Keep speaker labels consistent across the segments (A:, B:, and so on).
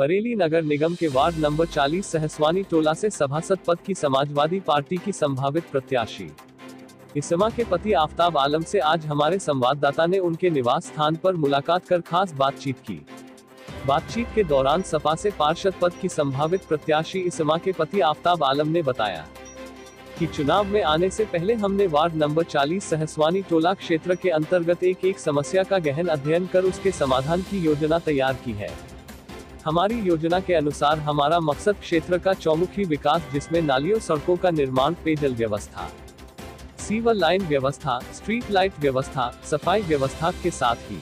A: बरेली नगर निगम के ward number 40 Sahaswani टोला से सभासद पद की समाजवादी पार्टी की संभावित प्रत्याशी इसमा के पति आफ्ताब आलम से आज हमारे संवाददाता ने उनके निवास स्थान पर मुलाकात कर खास बातचीत की। बातचीत के दौरान सपा से पार्षद पद की संभावित प्रत्याशी इसमा के पति आफ्ताब आलम ने बताया कि चुनाव में आने से पहले हमने वार्ड नंबर 40 सहसवानी टोला क्षेत्र के अंतर्गत एक समस्या का गहन अध्ययन कर उसके समाधान की योजना तैयार की है। हमारी योजना के अनुसार हमारा मकसद क्षेत्र का चौमुखी विकास, जिसमें नालियों, सड़कों का निर्माण, पेयजल व्यवस्था, सीवर लाइन व्यवस्था, स्ट्रीट लाइट व्यवस्था, सफाई व्यवस्था के साथ ही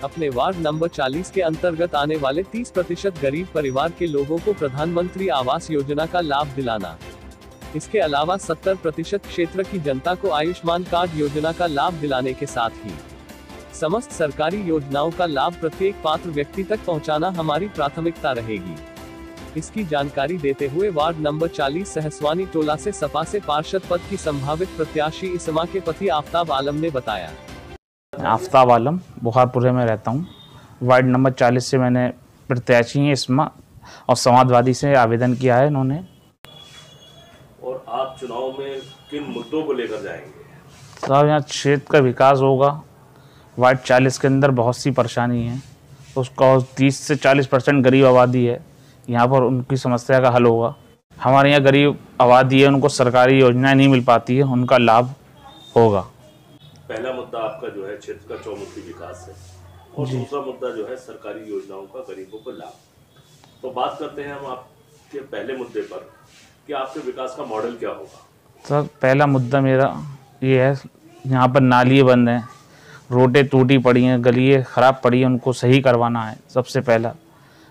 A: अपने वार्ड नंबर 40 के अंतर्गत आने वाले 30% गरीब परिवार के लोगों को प्रधानमंत्री आवास योजना का लाभ दिलाना। इसके अलावा 70% क्षेत्र की जनता को आयुष्मान कार्ड योजना का लाभ दिलाने के साथ ही समस्त सरकारी योजनाओं का लाभ प्रत्येक पात्र व्यक्ति तक पहुंचाना हमारी प्राथमिकता रहेगी। इसकी जानकारी देते हुए वार्ड नंबर 40 सहसवानी टोला से सपा से पार्षद पद की संभावित प्रत्याशी इसमा के पति आफ्ताब आलम ने बताया।
B: आफ्ताब आलम बुखारपुरे में रहता हूँ। वार्ड नंबर 40 से मैंने प्रत्याशी हैं इसमा, और समाजवादी से आवेदन किया है इन्होंने।
C: और आप चुनाव में किन मुद्दों को लेकर जाएंगे?
B: साहब, यहाँ क्षेत्र का विकास होगा। वार्ड 40 के अंदर बहुत सी परेशानी है, उसका 30 से 40% गरीब आबादी है। यहाँ पर उनकी समस्या का हल होगा। हमारे यहाँ गरीब आबादी है, उनको सरकारी योजनाएं नहीं मिल पाती है, उनका लाभ होगा।
C: पहला मुद्दा आपका जो है क्षेत्र का चौमुखी विकास है, और दूसरा मुद्दा जो है सरकारी योजनाओं का गरीबों को लाभ। तो बात करते हैं हम आपके पहले मुद्दे पर कि आपके विकास का मॉडल क्या होगा।
B: सर, पहला मुद्दा मेरा ये है, यहाँ पर नालियाँ बंद हैं, रोडें टूटी पड़ी हैं, गलियाँ ख़राब पड़ी हैं, उनको सही करवाना है सबसे पहला।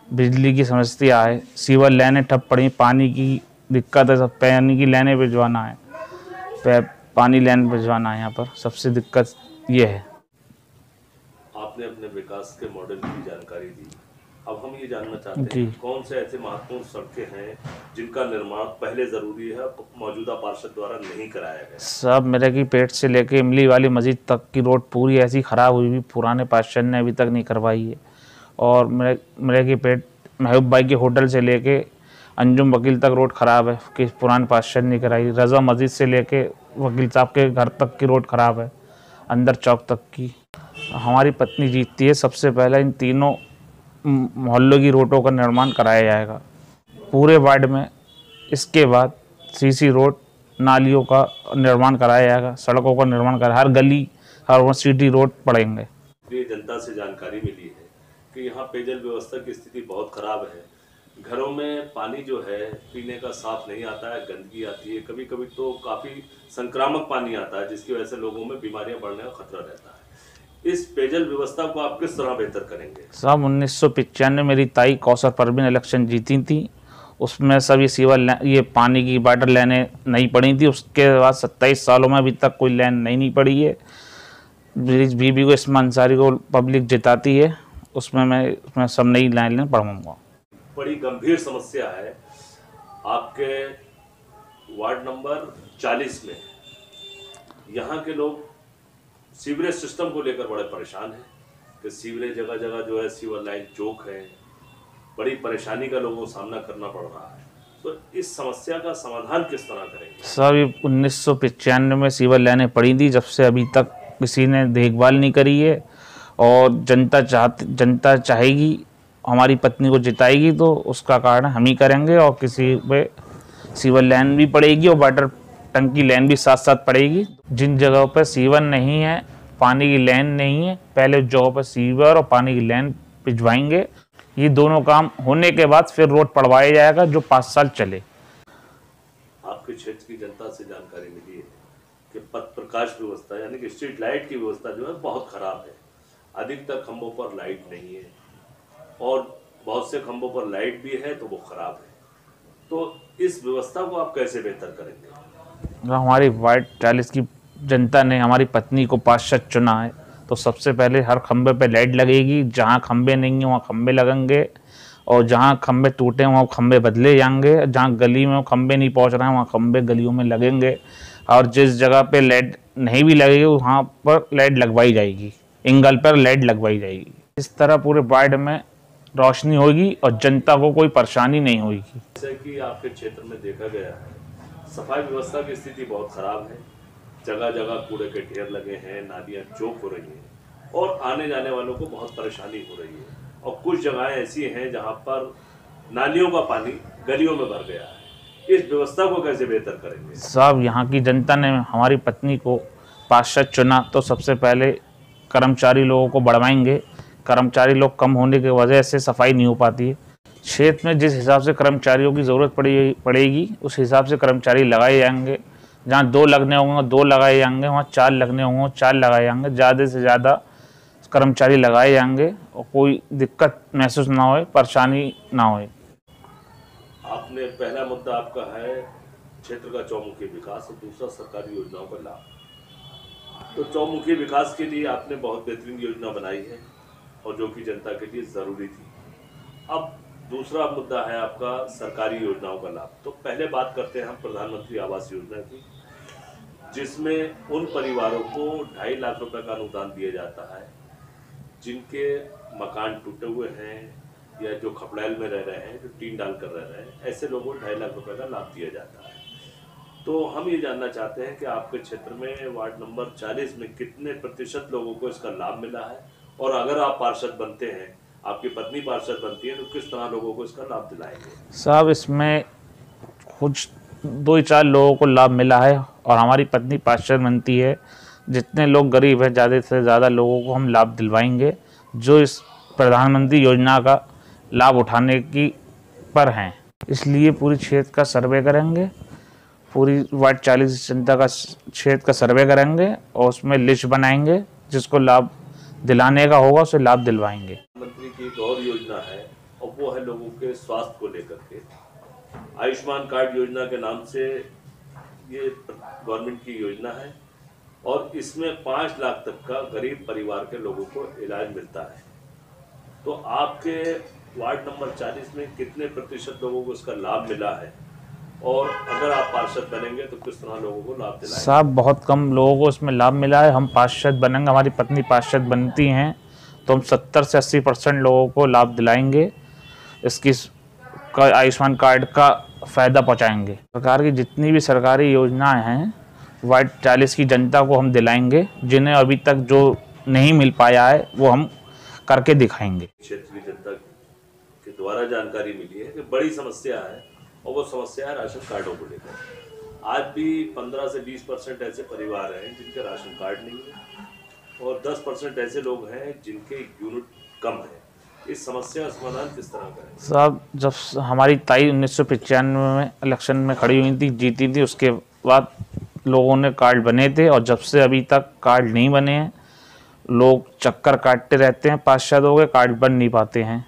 B: बिजली की समस्या है, सीवर लाइनें ठप पड़ी, पानी की दिक्कत है, सब पानी की लाइनें भिजवाना है, पानी लाइन भिजवाना है। यहाँ पर सबसे दिक्कत ये है।
C: आपने अपने विकास के मॉडल की जानकारी दी, अब हम ये जानना चाहते हैं कौन से ऐसे महत्वपूर्ण सड़कें हैं जिनका निर्माण पहले जरूरी है, मौजूदा पार्षद द्वारा नहीं कराया गया।
B: सब मेरे की पेट से लेके इमली वाली मस्जिद तक की रोड पूरी ऐसी ख़राब हुई भी पुराने पार्षद ने अभी तक नहीं करवाई है। और मेरे की पेट महबूब भाई के होटल से लेके अंजुम वकील तक रोड ख़राब है कि पुराने पार्षद ने कराई। रज़ा मस्जिद से लेके वकील साहब के घर तक की रोड ख़राब है, अंदर चौक तक की। हमारी पत्नी जीतती है, सबसे पहले इन तीनों मोहल्लों की रोडों का निर्माण कराया जाएगा पूरे वार्ड में। इसके बाद सीसी रोड, नालियों का निर्माण कराया जाएगा, सड़कों का निर्माण कराया, हर गली हर सिटी रोड पड़ेंगे।
C: ये जनता से जानकारी मिली है कि यहाँ पेयजल व्यवस्था की स्थिति बहुत खराब है। घरों में पानी जो है पीने का साफ नहीं आता है, गंदगी आती है, कभी कभी तो काफ़ी संक्रामक पानी आता है, जिसकी वजह से लोगों में बीमारियां बढ़ने का खतरा रहता है। इस पेयजल व्यवस्था को आप किस तरह बेहतर करेंगे?
B: साहब, 1995 में मेरी ताई कौसर परवीन इलेक्शन जीती थी, उसमें सब ये पानी की वाटर लाइनें नहीं पड़ी थी। उसके बाद 27 सालों में अभी तक कोई लाइन नहीं पड़ी है। मेरी बीबी को, इसमा अंसारी को पब्लिक जिताती है, उसमें सब नई लाइन पढ़वाऊँगा।
C: बड़ी गंभीर समस्या है आपके वार्ड नंबर 40 में। यहाँ के लोग सीवरेज सिस्टम को लेकर बड़े परेशान हैं कि सीवरेज जगह जगह जो है सीवर लाइन चौक है, बड़ी परेशानी का लोगों को सामना करना पड़ रहा है। तो इस समस्या का समाधान किस तरह करेंगे?
B: सर, 1995 में सीवर लाइनें पड़ी थी, जब से अभी तक किसी ने देखभाल नहीं करी है। और जनता चाहेगी, हमारी पत्नी को जिताएगी, तो उसका कारण हम ही करेंगे। और किसी पे सीवर लाइन भी पड़ेगी और वाटर टंकी लाइन भी साथ साथ पड़ेगी। जिन जगहों पर सीवर नहीं है, पानी की लाइन नहीं है, पहले जगहों पर सीवर और पानी की लाइन भिजवाएंगे। ये दोनों काम होने के बाद फिर रोड पड़वाया जाएगा, जो 5 साल चले।
C: आपके क्षेत्र की जनता से जानकारी मिली है कि पथ प्रकाश व्यवस्था यानी कि स्ट्रीट लाइट की व्यवस्था जो है बहुत खराब है। अधिकतर खंभों पर लाइट नहीं है, और बहुत से खंभों पर लाइट भी है तो वो खराब है। तो इस व्यवस्था को आप कैसे बेहतर करेंगे?
B: हमारी वार्ड 40 की जनता ने हमारी पत्नी को पार्षद चुना है, तो सबसे पहले हर खंबे पे लाइट लगेगी। जहाँ खंबे नहीं हैं वहाँ खंबे लगेंगे, और जहाँ खंबे टूटे हैं वहाँ खंबे बदले जाएंगे। जहाँ गली में खंबे नहीं पहुँच रहे हैं वहाँ खंबे गलियों में लगेंगे। और जिस जगह पे लाइट नहीं भी लगेगी वहाँ पर लाइट लगवाई जाएगी, एंगल पर लाइट लगवाई जाएगी। इस तरह पूरे वार्ड में रोशनी होगी और जनता को कोई परेशानी नहीं होगी।
C: जैसे कि आपके क्षेत्र में देखा गया है, सफाई व्यवस्था की स्थिति बहुत खराब है, जगह जगह कूड़े के ढेर लगे हैं, नालियां चौक हो रही हैं और आने जाने वालों को बहुत परेशानी हो रही है। और कुछ जगहें ऐसी हैं जहां पर नालियों का पानी गलियों में भर गया है। इस व्यवस्था को कैसे बेहतर करेंगे?
B: साहब, यहाँ की जनता ने हमारी पत्नी को पार्षद चुना तो सबसे पहले कर्मचारी लोगों को बढ़वाएंगे। कर्मचारी लोग कम होने की वजह से सफाई नहीं हो पाती है। क्षेत्र में जिस हिसाब से कर्मचारियों की ज़रूरत पड़ेगी उस हिसाब से कर्मचारी लगाए जाएंगे। जहाँ 2 लगने होंगे 2 लगाए जाएंगे, वहाँ 4 लगने होंगे 4 लगाए जाएंगे। ज़्यादा से ज़्यादा कर्मचारी लगाए जाएंगे और कोई दिक्कत महसूस ना होए, परेशानी ना होए।
C: आपने पहला मुद्दा आपका है क्षेत्र का चौमुखी विकास और दूसरा सरकारी योजनाओं का लाभ। तो चौमुखी विकास के लिए आपने बहुत बेहतरीन योजना बनाई है और जो कि जनता के लिए ज़रूरी थी। अब दूसरा मुद्दा है आपका सरकारी योजनाओं का लाभ। तो पहले बात करते हैं हम प्रधानमंत्री आवास योजना की, जिसमें उन परिवारों को 2.5 लाख रुपए का अनुदान दिया जाता है जिनके मकान टूटे हुए हैं या जो खपड़ैल में रह रहे हैं, जो टीन डाल कर रह रहे हैं, ऐसे लोगों को 2.5 लाख रुपए का लाभ दिया जाता है। तो हम ये जानना चाहते हैं कि आपके क्षेत्र में वार्ड नंबर 40 में कितने प्रतिशत लोगों को इसका लाभ मिला है, और अगर आप पार्षद बनते हैं, आपकी पत्नी पार्षद बनती है, तो किस तरह लोगों को इसका लाभ दिलाएंगे?
B: साहब, इसमें कुछ 2-4 लोगों को लाभ मिला है और हमारी पत्नी पार्षद बनती है। जितने लोग गरीब हैं ज़्यादा से ज़्यादा लोगों को हम लाभ दिलवाएंगे जो इस प्रधानमंत्री योजना का लाभ उठाने की पर हैं। इसलिए पूरी क्षेत्र का सर्वे करेंगे, पूरी वार्ड 40 जनता का क्षेत्र का सर्वे करेंगे और उसमें लिस्ट बनाएंगे। जिसको लाभ दिलाने का होगा उसे लाभ दिलवाएंगे।
C: प्रधानमंत्री की एक और योजना है और वो है लोगों के स्वास्थ्य को लेकर के। आयुष्मान कार्ड योजना के नाम से ये गवर्नमेंट की योजना है और इसमें 5 लाख तक का गरीब परिवार के लोगों को इलाज मिलता है। तो आपके वार्ड नंबर 40 में कितने प्रतिशत लोगों को इसका लाभ मिला है, और अगर आप पार्षद बनेंगे तो किस तरह लोगों को लाभ दिलाएंगे?
B: साहब, बहुत कम लोगों को इसमें लाभ मिला है। हम पार्षद बनेंगे, हमारी पत्नी पार्षद बनती हैं तो हम 70 से 80% लोगों को लाभ दिलाएंगे। इसकी आयुष्मान कार्ड का फ़ायदा पहुंचाएंगे। सरकार की जितनी भी सरकारी योजनाएं हैं वार्ड 40 की जनता को हम दिलाएंगे। जिन्हें अभी तक जो नहीं मिल पाया है वो हम करके दिखाएंगे।
C: क्षेत्र की जनता के द्वारा जानकारी मिली है कि बड़ी समस्या है और वो समस्या है राशन कार्डों को लेकर। आज भी 15 से 20% ऐसे परिवार हैं जिनके राशन कार्ड नहीं है और 10% ऐसे लोग हैं जिनके यूनिट कम है। इस समस्या का समाधान किस तरह करें?
B: साहब, जब हमारी ताई 1995 में इलेक्शन में खड़ी हुई थी, जीती थी, उसके बाद लोगों ने कार्ड बने थे और जब से अभी तक कार्ड नहीं बने हैं। लोग चक्कर काटते रहते हैं, पार्षद हो गए, कार्ड बन नहीं पाते हैं।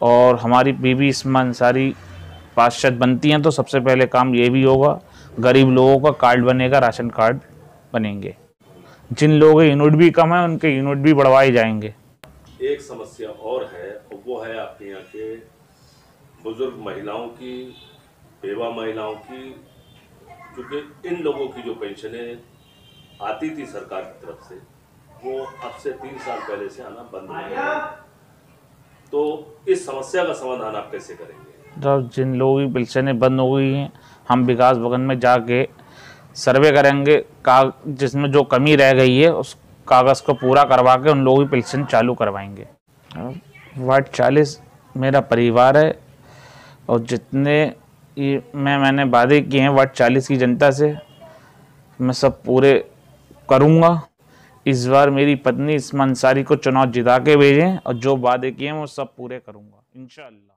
B: और हमारी बीबी इस्मा अंसारी पार्षद बनती हैं तो सबसे पहले काम ये भी होगा, गरीब लोगों का कार्ड बनेगा, राशन कार्ड बनेंगे। जिन लोगों के यूनिट भी कम है उनके यूनिट भी बढ़वाए जाएंगे।
C: एक समस्या और है और वो है आपके यहाँ के बुजुर्ग महिलाओं की, बेवा महिलाओं की, क्योंकि इन लोगों की जो पेंशनें आती थी सरकार की तरफ से वो अब से 3 साल पहले से आना बंद हो गया। तो इस समस्या का समाधान आप कैसे करेंगे?
B: जब जिन लोगों की पेंशनें बंद हो गई हैं, हम विकास भवन में जाके सर्वे करेंगे, जिसमें जो कमी रह गई है उस कागज़ को पूरा करवा के उन लोगों की पेंशन चालू करवाएंगे। वार्ड 40 मेरा परिवार है और जितने मैंने वादे किए हैं वार्ड 40 की जनता से, मैं सब पूरे करूँगा। इस बार मेरी पत्नी इस्मा अंसारी को चुनाव जिता के भेजें और जो वादे किए हैं वो सब पूरे करूँगा इंशाअल्लाह।